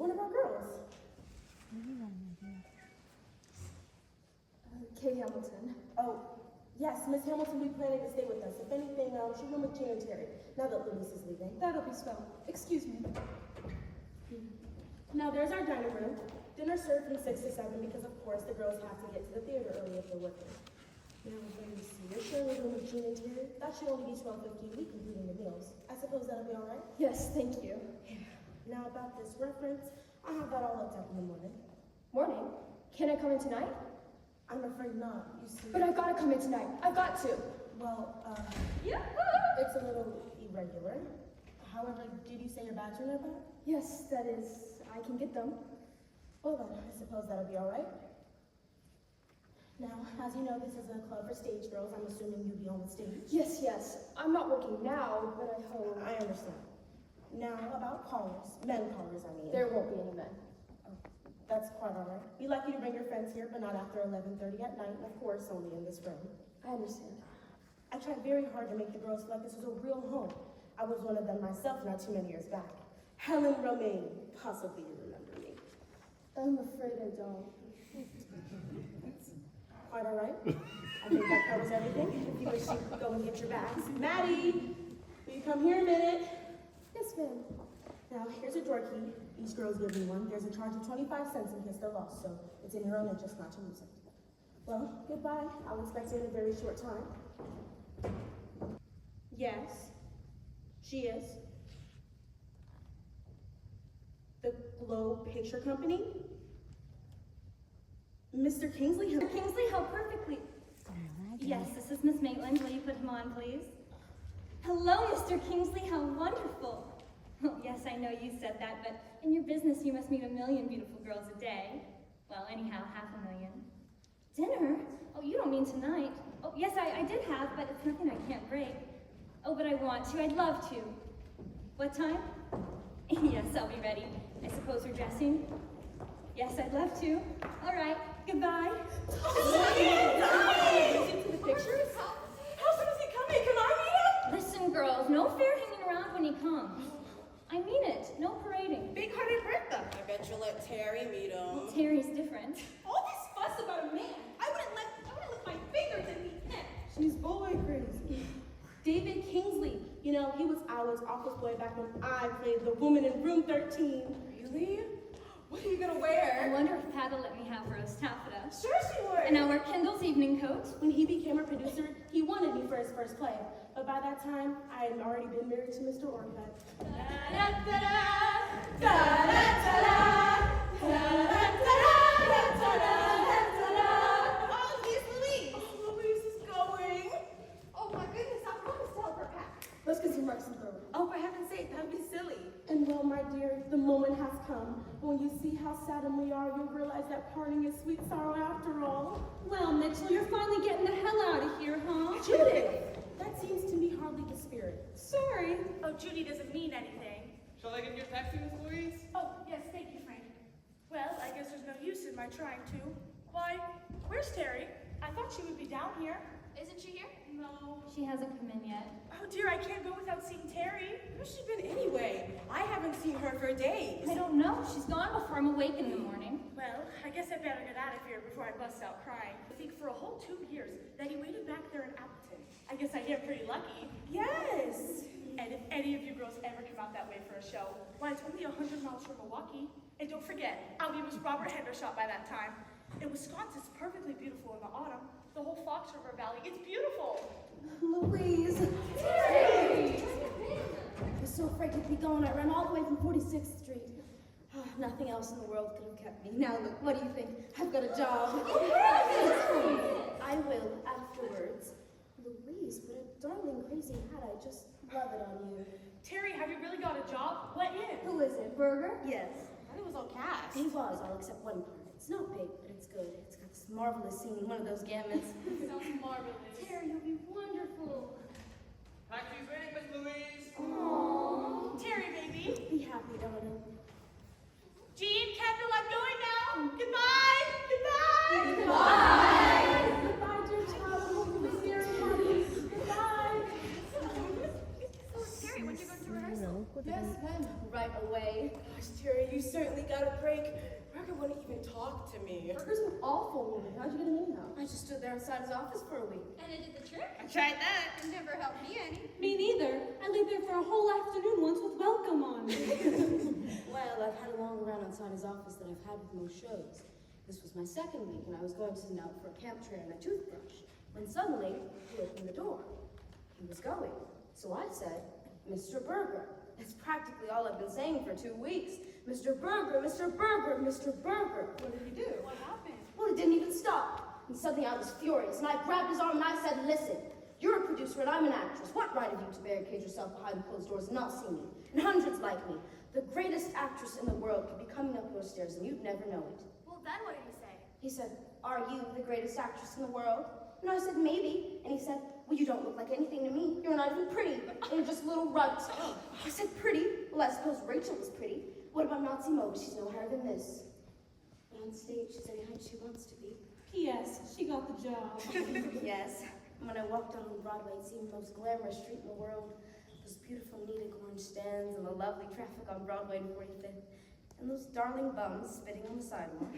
one of our girls. Kay Hamilton. Oh, yes, Miss Hamilton will be planning to stay with us. If anything, she'll room with Gina and Terry, now that Louise is leaving. That'll be swell. Excuse me. Now, there's our dining room. Dinner served from 6 to 7 because, of course, the girls have to get to the theater early if they're working. Now, let me see. You're sharing a room with Gina and Terry? That should only be $12.50 a week, including the meals. I suppose that'll be all right? Yes, thank you. Now, about this reference, I have that all looked up in the morning. Morning? Can I come in tonight? I'm afraid not, you see. But I've got to come in tonight. I've got to. Well, Yeah. it's a little irregular. However, did you say your badge and everything? Yes, that is, I can get them. Well then, I suppose that'll be all right. Now, as you know, this is a club for stage girls. I'm assuming you'll be on the stage. Yes, yes. I'm not working now, but I hope. I understand. Now, about callers. Men callers, I mean. There won't be any men. Oh, that's quite all right. Be lucky to bring your friends here, but not after 11:30 at night, and of course, only in this room. I understand. I tried very hard to make the girls feel like this was a real home. I was one of them myself not too many years back. Helen Romaine. Possibly you remember me. I'm afraid I don't. Quite all right. I think that covers everything. If you wish to go and get your bags. Maddie, will you come here a minute? Yes, ma'am. Now, here's a door key. Each girl's given one. There's a charge of 25 cents in case they're lost, so it's in your own interest not to lose it. Well, goodbye. I'll expect you in a very short time. Yes, she is. The Globe Picture Company? Mr. Kingsley? Mr. Kingsley, how perfectly. Yes, this is Miss Maitland. Will you put him on, please? Hello, Mr. Kingsley, how wonderful. Oh, yes, I know you said that, but in your business you must meet 1,000,000 beautiful girls a day. Well, anyhow, 500,000. Dinner? Oh, you don't mean tonight. Oh, yes, I did have, but it's nothing I can't break. Oh, but I want to. I'd love to. What time? Yes, I'll be ready. I suppose we're dressing? Yes, I'd love to. All right, goodbye. Into the pictures? How soon is he coming? Can I meet him? Listen, girls, no fair hanging around when he comes. I mean it, no parading. Big-hearted Bertha. I bet you'll let Terry meet him. Terry's different. All this fuss about a man. I wouldn't lift my finger to meet him. She's boy crazy. David Kingsley. You know, he was our office boy back when I played the woman in room 13. Really? What are you gonna I wear? wonder if Pat will let me have roast taffeta. Sure she would. And I'll wear Kendall's evening coat. When he became a producer, he wanted me for his first play. But by that time, I had already been married to Mr. Orcutt. Oh, here's Louise. Oh, Louise is going. Oh my goodness, I'm going to sell her pack. Let's get some Marks and Throw. Oh, for heaven's sake, that'd be silly. And well, my dear, the moment has come. When you see how saddened we are, you'll realize that parting is sweet sorrow after all. Well, Mitchell, you're finally getting the hell out of here, huh? Judith! That seems to me hardly the spirit. Sorry. Oh, Judy doesn't mean anything. Shall I get your taxi, Miss Louise? Oh, yes, thank you, Frank. Well, I guess there's no use in my trying to. Why, where's Terry? I thought she would be down here. Isn't she here? No. She hasn't come in yet. Oh dear, I can't go without seeing Terry. Where's she been anyway? I haven't seen her for days. I don't know. She's gone before I'm awake in the morning. Well, I guess I better get out of here before I bust out crying. I think for a whole 2 years that he waited back there in Appleton. I guess I get pretty lucky. Yes. And if any of you girls ever come out that way for a show, why, it's only 100 miles from Milwaukee. And don't forget, I'll be Miss Robert Hendershot by that time. And Wisconsin's perfectly beautiful in the autumn. The whole Fox River Valley, it's beautiful. Louise. Terry! I was so afraid to be gone. I ran all the way from 46th Street. Nothing else in the world could have kept me. Now look, what do you think? I've got a job. I will afterwards. Louise, what a darling crazy hat. I just love it on you. Terry, have you really got a job? What in? Who is it? Burger? Yes. I thought it was all cast. He was, all except one part. It's not big, but it's good. It's got this marvelous scene in one of those gamuts. Sounds marvelous. Terry, you'll be wonderful. Taxi's ready, Miss Louise. Aww. Terry, baby. Be happy, darling. Jean, Kendall, I'm going now. Goodbye. Goodbye. Goodbye. Goodbye, dear child. I hope you'll be very happy. Goodbye. Terry, when you go to rehearsal? Yes, ma'am. Right away. Gosh, Terry, you certainly got me. Burger's an awful woman. How'd you get him anyhow? I just stood there inside his office for a week. And it did the trick. I tried that. It never helped me any. Me neither. I lived there for a whole afternoon once with welcome on me. Well, I've had a longer run inside his office than I've had with most shows. This was my second week, and I was going to send out for a camp tray and a toothbrush, when suddenly he opened the door. He was going. So I said, Mr. Burger. That's practically all I've been saying for 2 weeks. Mr. Burger, Mr. Burger, Mr. Burger. What did he do? What happened? Well, it didn't even stop. And suddenly I was furious, and I grabbed his arm and I said, listen, you're a producer and I'm an actress. What right have you to barricade yourself behind closed doors and not see me? And hundreds like me. The greatest actress in the world could be coming up your stairs and you'd never know it. Well, then what did he say? He said, are you the greatest actress in the world? And I said, maybe. And he said, well, you don't look like anything to me. You're not even pretty. And you're just a little runt. I said, pretty? Well, I suppose Rachel was pretty. What about Nazi Mo? She's no higher than this. And on stage, she's any height she wants to be. P.S. She got the job. Yes. And when I walked out on Broadway, it seemed the most glamorous street in the world. Those beautiful Neenah orange stands and the lovely traffic on Broadway and 45th. And those darling bums spitting on the sidewalk.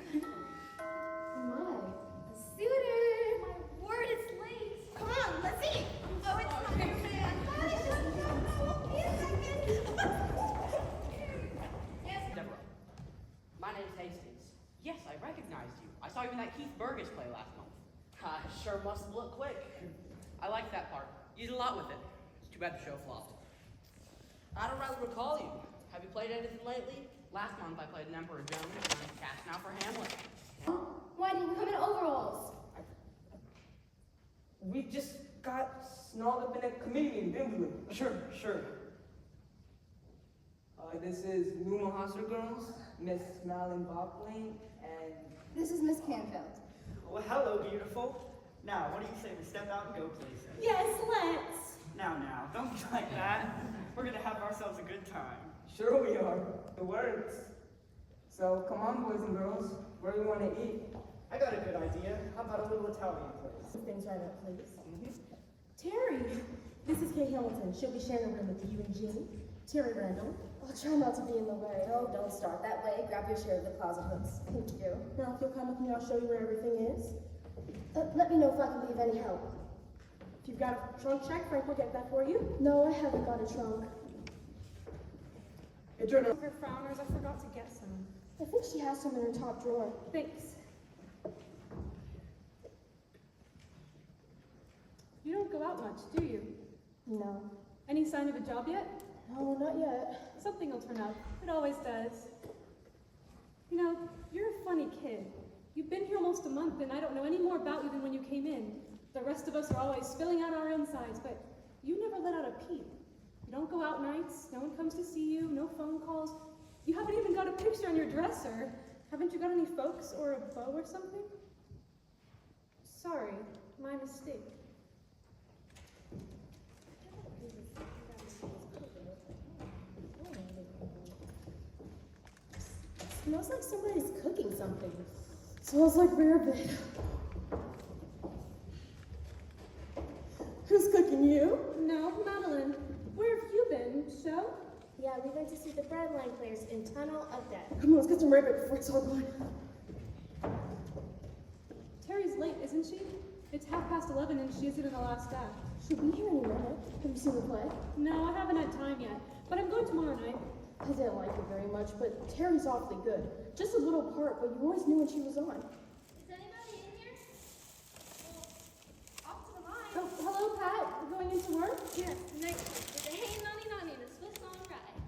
My. The suitor! My word, it's late. Come on, let's eat. Oh, it's not your man. Yes. Deborah, my name's Hastings. Yes, I recognized you. I saw you in that Keith Burgess play last month. I sure must have looked quick. I liked that part. You did a lot with it. It's too bad the show flopped. I don't rather recall you. Have you played anything lately? Last month I played an Emperor Jones, and I'm cast now for Hamlet. Why didn't you come in overalls? We just got snarled up in a committee meeting, didn't we? Sure. This is Numa Hosser Girls, Miss Madeline Bockley, and... This is Miss Canfield. Well, hello, beautiful. Now, what do you say we step out and go, please? Yes, let's. Now, don't be like that. We're gonna have ourselves a good time. Sure we are. It works. So, come on, boys and girls. Where do you want to eat? I got a good idea. How about a little Italian place? Some things right up, please. Terry, this is Kay Hamilton. She'll be sharing a room with you and Jean. Terry Randall. I'll try not to be in the way. Oh, don't start that way. Grab your share of the closet hooks. Thank you. Now, if you'll come with me, I'll show you where everything is. Let me know if I can be of any help. If you've got a trunk check, Frank will get that for you. No, I haven't got a trunk. Hey, Jordan. For frowners, I forgot to get some. I think she has some in her top drawer. Thanks. You don't go out much, do you? No. Any sign of a job yet? No, not yet. Something will turn up. It always does. You know, you're a funny kid. You've been here almost a month, and I don't know any more about you than when you came in. The rest of us are always spilling out our insides, but you never let out a peep. You don't go out nights, no one comes to see you, no phone calls. You haven't even got a picture on your dresser. Haven't you got any folks or a beau or something? Sorry, my mistake. Smells like somebody's cooking something. Smells like rarebit. Who's cooking, you? No, Madeline, where have you been? Show? Yeah, we went to see the Breadline players in Tunnel of Death. Come on, let's get some rarebit before it's all gone. Terry's late, isn't she? It's 11:30 and she isn't in the last act. She'll be here any minute. Have you seen the play? No, I haven't had time yet, but I'm going tomorrow night. I didn't like it very much, but Terry's awfully good. Just a little part, but you always knew when she was on. Is anybody in here? Off to the line. Oh, hello, Pat. We're going into work? Yes, next week. Hey, nonny, the Swiss on ride.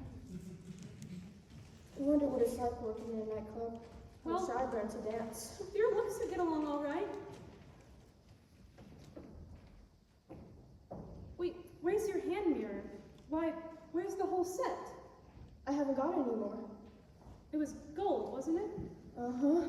I wonder what it's like working in a nightclub. I Well- wish I'd learned to dance. Your looks would get along all right. Wait, where's your hand mirror? Why, where's the whole set? I haven't got any more. It was gold, wasn't it? Uh-huh.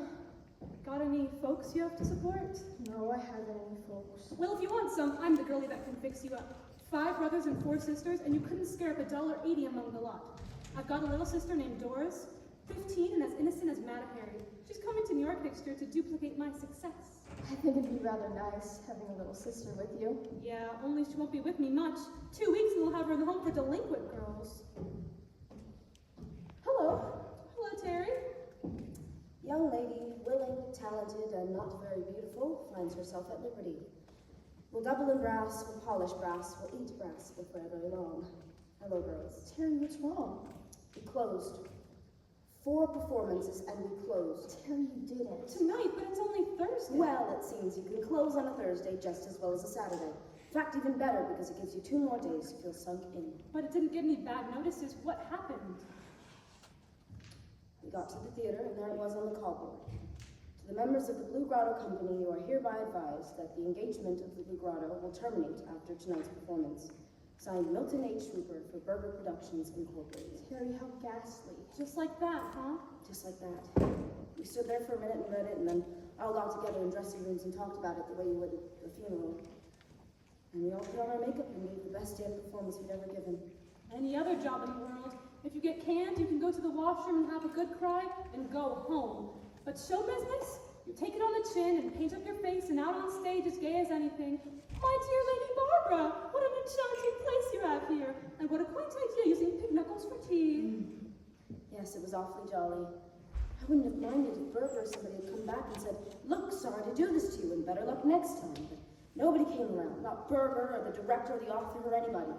Got any folks you have to support? No, I haven't any folks. Well, if you want some, I'm the girlie that can fix you up. 5 brothers and 4 sisters, and you couldn't scare up $1.80 among the lot. I've got a little sister named Doris, 15 and as innocent as Mata Harry. She's coming to New York next year to duplicate my success. I think it'd be rather nice having a little sister with you. Yeah, only she won't be with me much. 2 weeks and we'll have her in the home for delinquent girls. Hello. Hello, Terry. Young lady, willing, talented, and not very beautiful, finds herself at liberty. Will double in brass, will polish brass, will eat brass before very long. Hello, girls. Terry, what's wrong? We closed. 4 performances and we closed. Terry, you did it. Tonight, but it's only Thursday. Well, it seems you can close on a Thursday just as well as a Saturday. In fact, even better because it gives you 2 more days to feel sunk in. But it didn't give me bad notices. What happened? We got to the theater and there it was on the call board. To the members of the Blue Grotto Company, you are hereby advised that the engagement of the Blue Grotto will terminate after tonight's performance. Signed, Milton H. Rupert for Berger Productions Incorporated. Terry, how ghastly. Just like that, huh? Just like that. We stood there for a minute and read it, and then all got together in dressing rooms and talked about it the way you would at a funeral. And we all put on our makeup and gave the best damn performance we'd ever given. Any other job in the world. If you get canned, you can go to the washroom and have a good cry and go home. But show business, you take it on the chin and paint up your face and out on stage as gay as anything. My dear Lady Barbara, what an enchanting place you have here. And what a quaint idea using pig knuckles for tea. Yes, it was awfully jolly. I wouldn't have minded if Berger or somebody had come back and said, "Look, sorry to do this to you, and better luck next time." But nobody came around, not Berger or the director or the author or anybody.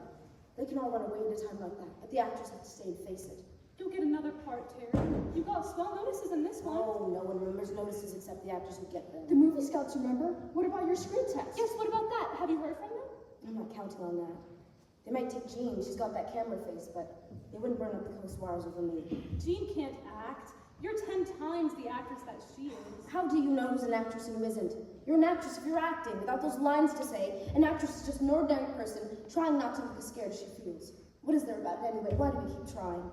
They can all run away at a time like that, but the actors have to stay and face it. You'll get another part, Terry. You got swell notices in this one. Oh, no one remembers notices except the actors who get them. The movie scouts, remember? What about your screen test? Yes, what about that? Have you heard from them? I'm not counting on that. They might take Jean, she's got that camera face, but they wouldn't burn up the coast wires over me. Jean can't act. You're 10 times the actress that she is. How do you know who's an actress and who isn't? You're an actress if you're acting, without those lines to say. An actress is just an ordinary person, trying not to look as scared as she feels. What is there about it anyway? Why do we keep trying?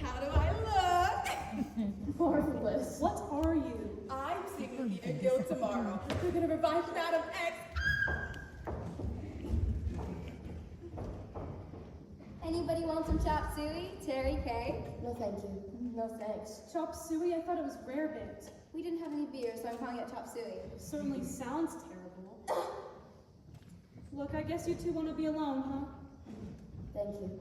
How do I look? Marvelous. What are you? I'm singing the Guild tomorrow. We're gonna revive Madam X. Anybody want some chop suey? Terry K? No, thank you. No thanks. Chop suey? I thought it was rarebit. We didn't have any beer, so I'm calling it chop suey. Certainly sounds terrible. Look, I guess you two want to be alone, huh? Thank you.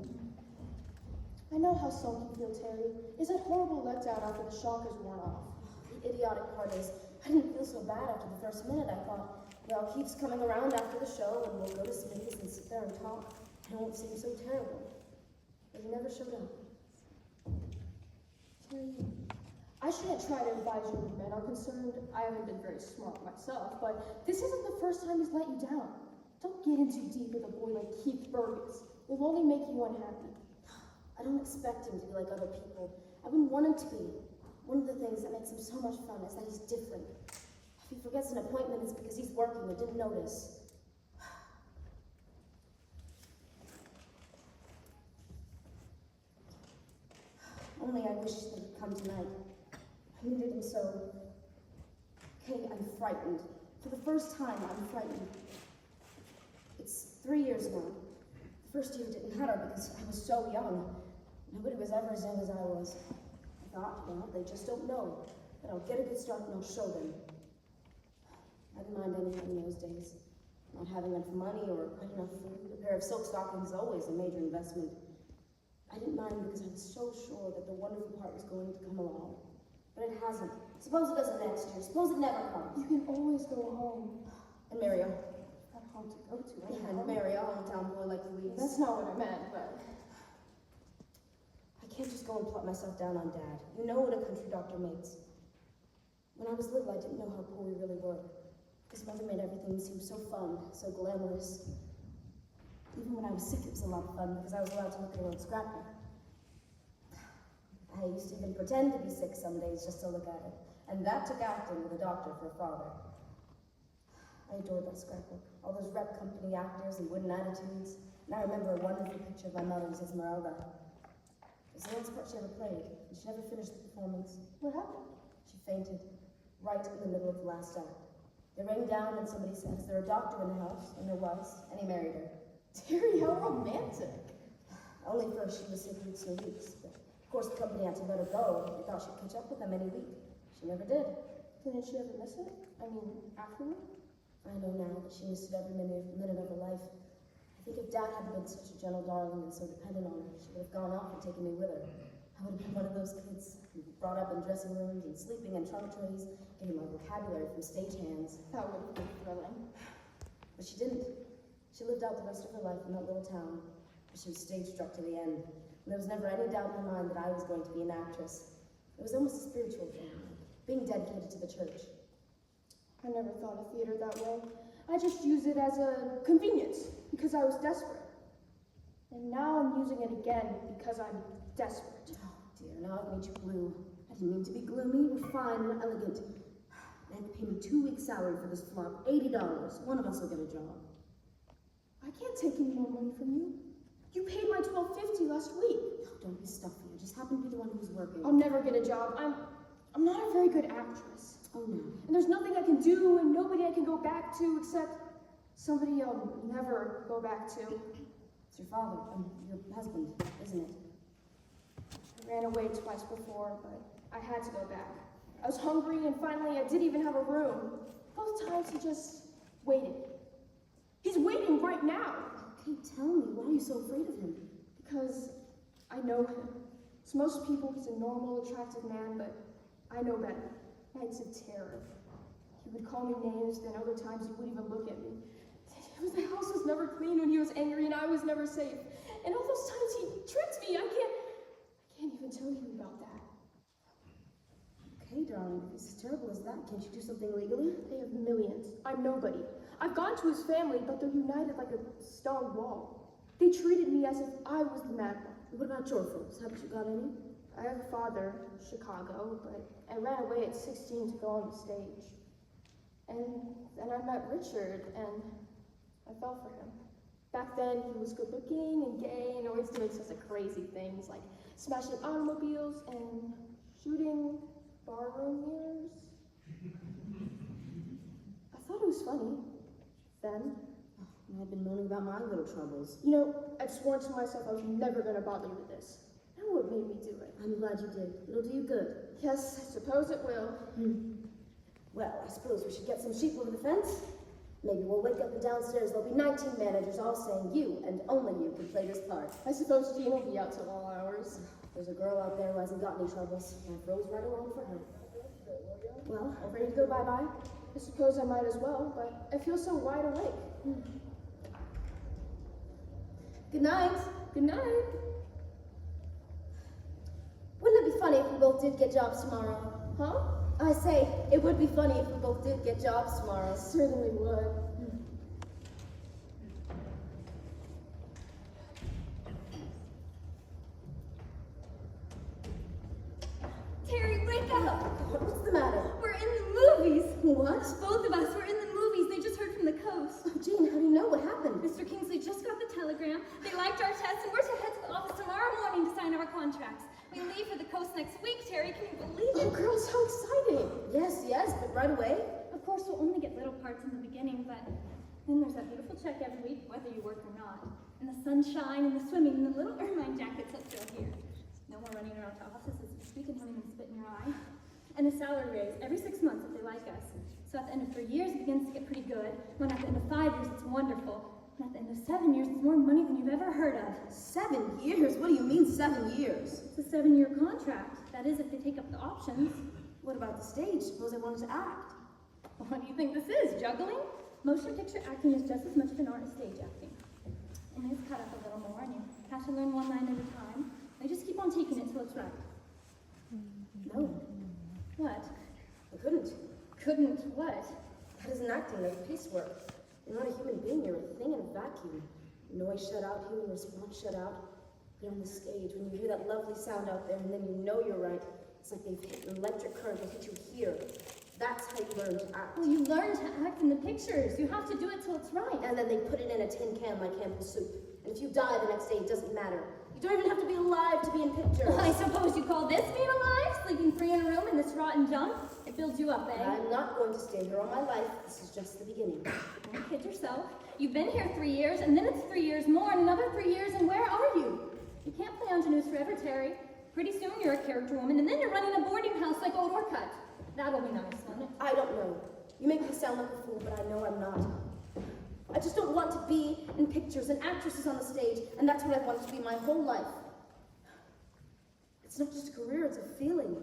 I know how sulky you feel, Terry. It's a horrible letdown after the shock has worn off. The idiotic part is, I didn't feel so bad after the first minute. I thought, well, Keith's coming around after the show, and we'll go to Smitty's and sit there and talk. It won't seem so terrible. But he never showed up. Terry, I shouldn't try to advise you when men are concerned. I haven't been very smart myself, but this isn't the first time he's let you down. Don't get in too deep with a boy like Keith Burgess. It will only make you unhappy. I don't expect him to be like other people. I wouldn't want him to be. One of the things that makes him so much fun is that he's different. If he forgets an appointment, it's because he's working and didn't notice. Only I wish that he'd come tonight. I needed him so. Okay, I'm frightened. For the first time, I'm frightened. It's 3 years now. The first year didn't matter because I was so young. Nobody was ever as young as I was. I thought, well, they just don't know. But I'll get a good start and I'll show them. I didn't mind anything in those days. Not having enough money or quite enough food. A pair of silk stockings is always a major investment. I didn't mind because I was so sure that the wonderful part was going to come along. But it hasn't. Suppose it doesn't next year. Suppose it never comes. You can always go home. And marry her. Got home to go to. Yeah, and marry a hometown boy like Louise. That's not what I meant, but I can't just go and plot myself down on Dad. You know what a country doctor makes. When I was little, I didn't know how poor we really were. His mother made everything seem so fun, so glamorous. Even when I was sick, it was a lot of fun because I was allowed to look at her old scrapbook. I used to even pretend to be sick some days just to look at it. And that took acting with a doctor for a father. I adored that scrapbook. All those rep company actors and wooden attitudes. And I remember a wonderful picture of my mother as Esmeralda. It was the last part she ever played, and she never finished the performance. what happened? She fainted, right in the middle of the last act. They rang down and somebody said, "Is there a doctor in the house?" And there was, and he married her. Terry, how romantic. Only first she was sick weeks and weeks. But of course the company had to let her go. They thought she'd catch up with them any week. She never did. Didn't she ever miss it? I mean, afterward? I know now that she missed it every minute of her life. I think if Dad hadn't been such a gentle darling and so dependent on her, she would have gone off and taken me with her. I would have been one of those kids who were brought up in dressing rooms and sleeping in trunk trays, getting my vocabulary from stagehands. That would have been thrilling. But she didn't. She lived out the rest of her life in that little town. But she was stage struck to the end. And there was never any doubt in my mind that I was going to be an actress. It was almost a spiritual thing, like being dedicated to the church. I never thought of theater that way. I just used it as a convenience because I was desperate. And now I'm using it again because I'm desperate. Oh dear, now I've made you blue. I didn't mean to be gloomy. We're fine, we're elegant. They had to pay me 2 weeks' salary for this flop, $80. One of us will get a job. I can't take any more money from you. You paid my $12.50 last week. Oh, don't be stuffy. I just happen to be the one who's working. I'll never get a job. I'm not a very good actress. Oh no. And there's nothing I can do and nobody I can go back to except somebody I'll never go back to. It's your father, your husband, isn't it? I ran away twice before, but I had to go back. I was hungry and finally I didn't even have a room. Both times he just waited. He's waiting right now. Okay, tell me, why are you so afraid of him? Because I know him. To most people, he's a normal, attractive man, but I know better. Nights of terror. He would call me names, then other times he wouldn't even look at me. The house was never clean when he was angry, and I was never safe. And all those times he tricked me. I can't even tell you about that. Okay, darling, if it's as terrible as that, can't you do something legally? They have millions. I'm nobody. I've gone to his family, but they're united like a stone wall. They treated me as if I was the mad one. What about your folks? Haven't you got any? I have a father, Chicago, but I ran away at 16 to go on the stage. And then I met Richard, and I fell for him. Back then, he was good looking and gay and always doing such crazy things like smashing automobiles and shooting barroom mirrors. I thought it was funny then. I've been moaning about my little troubles. You know, I'd sworn to myself I was never going to bother you with this. Now what made me do it? I'm glad you did. It'll do you good. Yes, I suppose it will. Well, I suppose we should get some sheep over the fence. Maybe we'll wake up and downstairs there'll be 19 managers all saying you and only you can play this part. I suppose Jean will be out till all hours. There's a girl out there who hasn't got any troubles. I froze right along for her. Well, ready to go bye-bye? I suppose I might as well, but I feel so wide awake. Good night. Good night. Wouldn't it be funny if we both did get jobs tomorrow? Huh? I say, it would be funny if we both did get jobs tomorrow. Certainly would. Terry, wake up! What's the matter? We're in the movies! What? Both of us were in the movies. They just heard from the coast. Oh, Jean, how do you know what happened? Mr. Kingsley just got the telegram. They liked our test, and we're to head to the office tomorrow morning to sign our contracts. We leave for the coast next week, Terry. Can you believe it? Oh, girls, how exciting! Yes, but right away. Of course, we'll only get little parts in the beginning, but then there's that beautiful check every week, whether you work or not. And the sunshine and the swimming and the little ermine jackets up still here. No more running around to offices speaking, having them spit in your eye. And a salary raise every 6 months if they like us. So at the end of 3 years, it begins to get pretty good. When at the end of 5 years, it's wonderful. And at the end of 7 years, it's more money than you've ever heard of. 7 years? What do you mean 7 years? It's a 7-year contract. That is, if they take up the options. What about the stage? Suppose I wanted to act. What do you think this is, juggling? Motion picture acting is just as much of an art as stage acting. And it's cut up a little more, and you have to learn one line at a time. They just keep on taking it till it's right. No, What? I couldn't. Couldn't what? That isn't acting, that's piecework. You're not a human being, you're a thing in a vacuum. Noise shut out, human response shut out. But on the stage, when you hear that lovely sound out there and then you know you're right, it's like they've hit an electric current that hit you here. That's how you learn to act. Well, you learn to act in the pictures. You have to do it till it's right. And then they put it in a tin can like Campbell's soup. And if you die the next day, it doesn't matter. You don't even have to be alive to be in pictures. Well, I suppose you call this being alive? Sleeping free in a room in this rotten junk? It builds you up, eh? I'm not going to stay here all my life. This is just the beginning. Don't kid yourself. You've been here 3 years, and then it's 3 years more, and another 3 years, and where are you? You can't play ingenues forever, Terry. Pretty soon you're a character woman, and then you're running a boarding house like old Orcutt. That'll be nice, won't it? I don't know. You make me sound like a fool, but I know I'm not. I just don't want to be in pictures and actresses on the stage, and that's what I've wanted to be my whole life. It's not just a career, it's a feeling.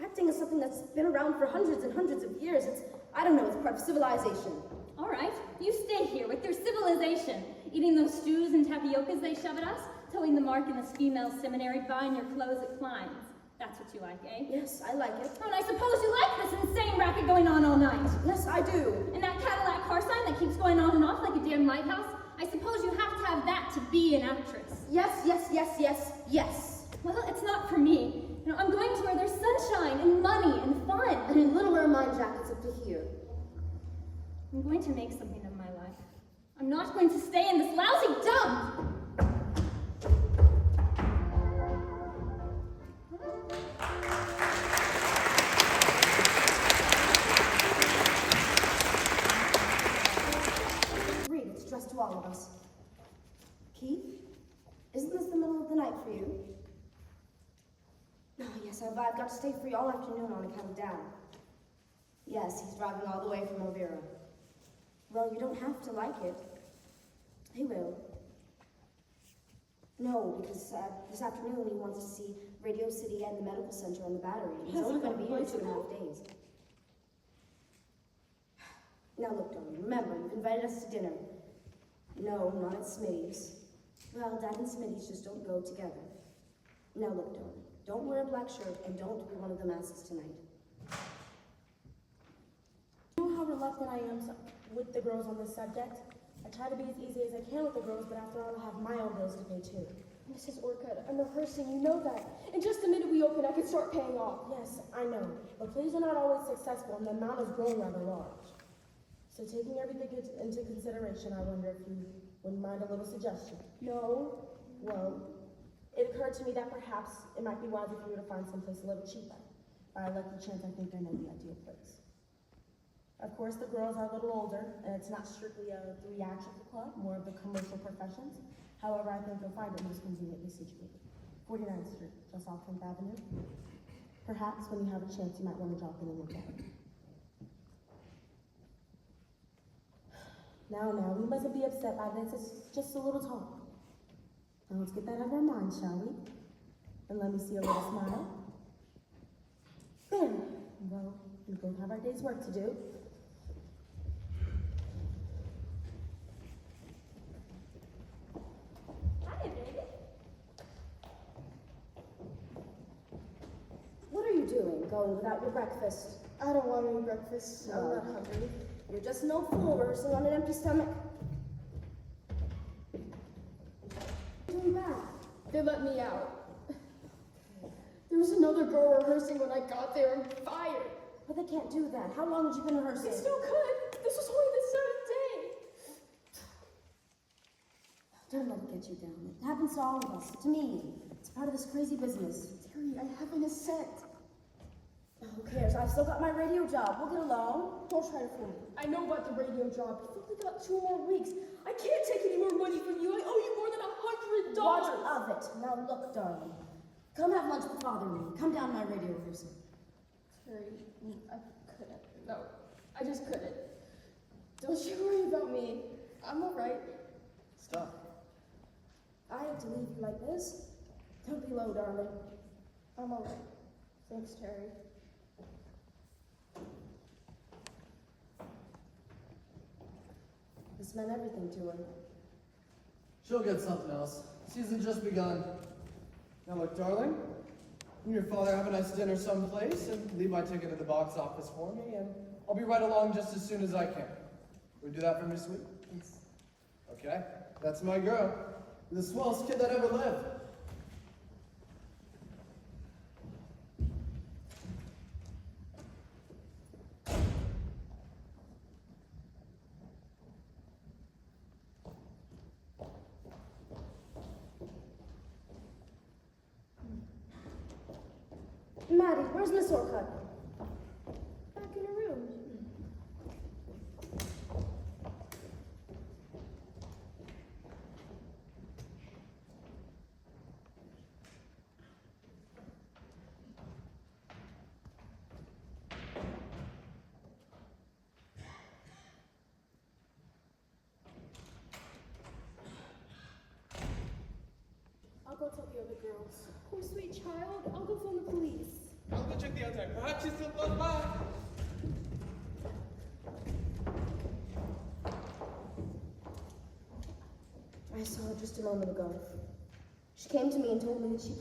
Acting is something that's been around for hundreds and hundreds of years. It's, I don't know, it's part of civilization. All right, you stay here with your civilization, eating those stews and tapiocas they shove at us, towing the mark in this female seminary, buying your clothes at Klein's. That's what you like, eh? Yes, I like it. Oh, and I suppose you like this insane racket going on all night. Yes, I do. And that Cadillac car sign that keeps going on and off like a damn lighthouse. I suppose you have to have that to be an actress. Yes, yes, yes, yes, yes. Well, it's not for me. You know, I'm going to where there's sunshine and money and fun. And in Little Ermine jackets up to here. I'm going to make something of my life. I'm not going to stay in this lousy dump. Read, it's addressed to all of us. Keith, isn't this the middle of the night for you? Oh, yes, I've got to stay free all afternoon on account of Dad. Yes, he's driving all the way from Elvira. Well, you don't have to like it. He will. No, because this afternoon he wants to see Radio City and the medical center on the Battery. He's only going to be here 2.5 days. Now look, darling, remember, you've invited us to dinner. No, not at Smitty's. Well, Dad and Smitty's just don't go together. Now look, darling, don't wear a black shirt and don't be one of the masses tonight. You know how reluctant I am with the girls on this subject? I try to be as easy as I can with the girls, but after all, I have my own bills to pay too. Mrs. Orcutt, I'm rehearsing, you know that. In just the minute we open, I can start paying off. Yes, I know, but plays are not always successful, and the amount is growing rather large. So taking everything into consideration, I wonder if you wouldn't mind a little suggestion. No. Well, it occurred to me that perhaps it might be wiser for you to find someplace a little cheaper. By a lucky chance, I think I know the ideal place. Of course, the girls are a little older, and it's not strictly a theatrical club, more of the commercial professions. However, I think you'll find it most conveniently situated. 49th Street, just off 10th Avenue. Perhaps when you have a chance, you might want to drop in and look at it. Now, we mustn't be upset by this. It's just a little talk. Now let's get that out of our minds, shall we? And let me see a little smile. There. Well, we both have our day's work to do. Hi, baby. What are you doing, going without your breakfast? I don't want any breakfast. I'm not hungry. You're just no fool rehearsing on an empty stomach. Doing bad. They let me out. There was another girl rehearsing when I got there and fired. But they can't do that. How long had you been rehearsing? They still could. This was only the 7th day. Don't let it get you down. It happens to all of us. To me. It's part of this crazy business. Terry, I haven't a cent. Who cares? I've still got my radio job. We'll get along. Don't try to fool me. I know about the radio job. You've only got 2 more weeks. I can't take any more money from you. I owe you more than $100. What of it? Now look, darling. Come have lunch with Father and me. Come down to my radio rehearsal. Terry, I couldn't. No, I just couldn't. Don't you worry about me. I'm alright. Stop. I hate to leave you like this. Don't be low, darling. I'm alright. Thanks, Terry. This meant everything to her. She'll get something else. Season just begun. Now look, darling, you and your father have a nice dinner someplace and leave my ticket at the box office for me, and I'll be right along just as soon as I can. Will you do that for me, sweet? Yes. Okay, that's my girl. The swellest kid that ever lived. Maddie, where's Miss Orcutt? Back in her room. I'll go tell the other girls. Oh, sweet child, I'll go phone the police. I'll go check the outside. Perhaps she's still close by. I saw her just a moment ago. She came to me and told me that she